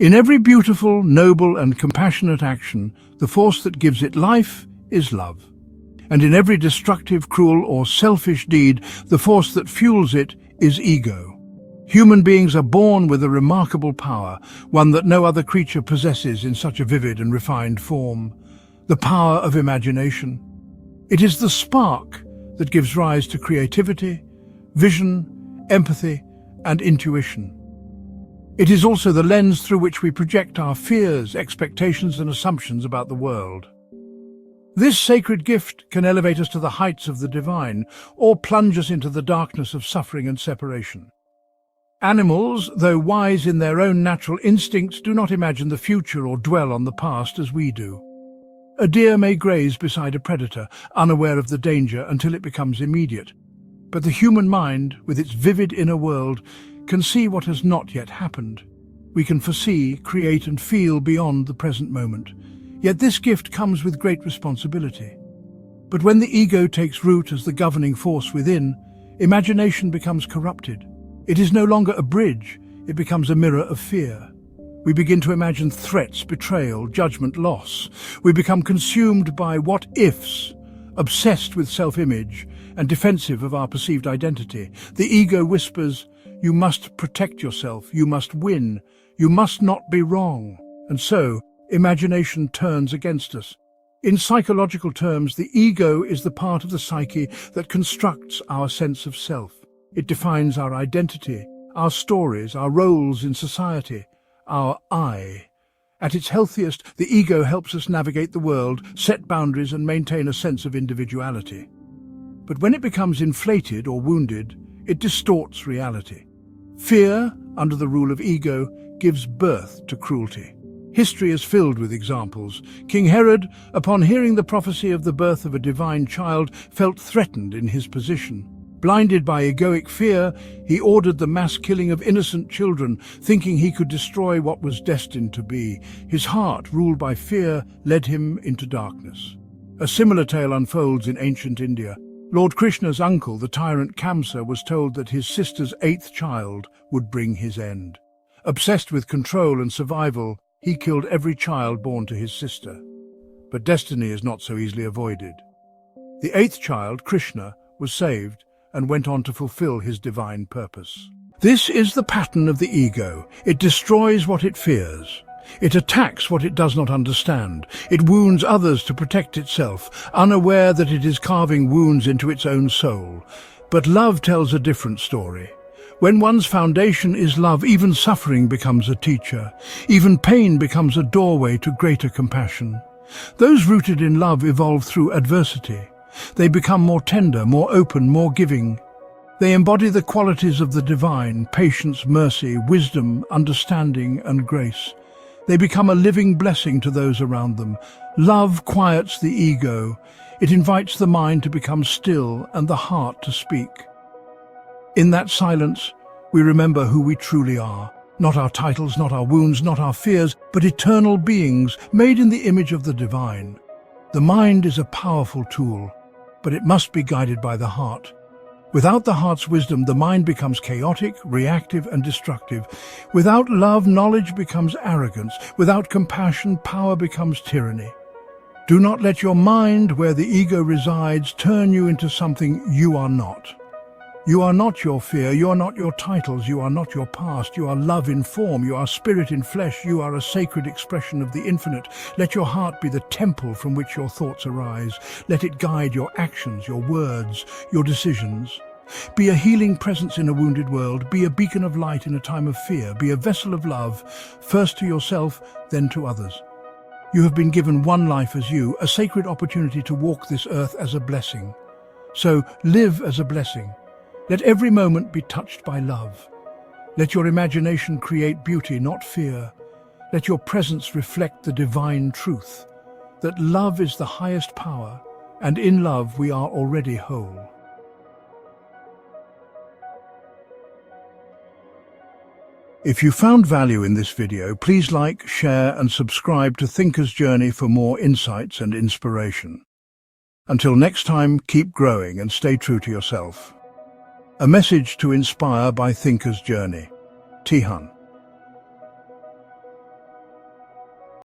In every beautiful, noble and compassionate action, the force that gives it life is love. And in every destructive, cruel or selfish deed, the force that fuels it is ego. Human beings are born with a remarkable power, one that no other creature possesses in such a vivid and refined form: the power of imagination. It is the spark that gives rise to creativity, vision, empathy, and intuition. It is also the lens through which we project our fears, expectations, and assumptions about the world. This sacred gift can elevate us to the heights of the divine, or plunge us into the darkness of suffering and separation. Animals, though wise in their own natural instincts, do not imagine the future or dwell on the past as we do. A deer may graze beside a predator, unaware of the danger until it becomes immediate. But the human mind, with its vivid inner world, can see what has not yet happened. We can foresee, create, and feel beyond the present moment. Yet this gift comes with great responsibility. But when the ego takes root as the governing force within, imagination becomes corrupted. It is no longer a bridge, it becomes a mirror of fear. We begin to imagine threats, betrayal, judgment, loss. We become consumed by what-ifs, obsessed with self-image and defensive of our perceived identity. The ego whispers, "You must protect yourself, you must win, you must not be wrong." And so, imagination turns against us. In psychological terms, the ego is the part of the psyche that constructs our sense of self. It defines our identity, our stories, our roles in society, our I. At its healthiest, the ego helps us navigate the world, set boundaries, and maintain a sense of individuality. But when it becomes inflated or wounded, it distorts reality. Fear, under the rule of ego, gives birth to cruelty. History is filled with examples. King Herod, upon hearing the prophecy of the birth of a divine child, felt threatened in his position. Blinded by egoic fear, he ordered the mass killing of innocent children, thinking he could destroy what was destined to be. His heart, ruled by fear, led him into darkness. A similar tale unfolds in ancient India. Lord Krishna's uncle, the tyrant Kamsa, was told that his sister's 8th child would bring his end. Obsessed with control and survival, he killed every child born to his sister. But destiny is not so easily avoided. The 8th child, Krishna, was saved and went on to fulfill his divine purpose. This is the pattern of the ego. It destroys what it fears. It attacks what it does not understand. It wounds others to protect itself, unaware that it is carving wounds into its own soul. But love tells a different story. When one's foundation is love, even suffering becomes a teacher. Even pain becomes a doorway to greater compassion. Those rooted in love evolve through adversity. They become more tender, more open, more giving. They embody the qualities of the divine: patience, mercy, wisdom, understanding, and grace. They become a living blessing to those around them. Love quiets the ego. It invites the mind to become still and the heart to speak. In that silence, we remember who we truly are. Not our titles, not our wounds, not our fears, but eternal beings made in the image of the divine. The mind is a powerful tool, but it must be guided by the heart. Without the heart's wisdom, the mind becomes chaotic, reactive, and destructive. Without love, knowledge becomes arrogance. Without compassion, power becomes tyranny. Do not let your mind, where the ego resides, turn you into something you are not. You are not your fear, you are not your titles, you are not your past, you are love in form, you are spirit in flesh, you are a sacred expression of the infinite. Let your heart be the temple from which your thoughts arise. Let it guide your actions, your words, your decisions. Be a healing presence in a wounded world, be a beacon of light in a time of fear, be a vessel of love, first to yourself, then to others. You have been given one life as you, a sacred opportunity to walk this earth as a blessing. So live as a blessing. Let every moment be touched by love. Let your imagination create beauty, not fear. Let your presence reflect the divine truth, that love is the highest power, and in love we are already whole. If you found value in this video, please like, share, and subscribe to Thinker's Journey for more insights and inspiration. Until next time, keep growing and stay true to yourself. A message to inspire by Thinker's Journey. Tihan.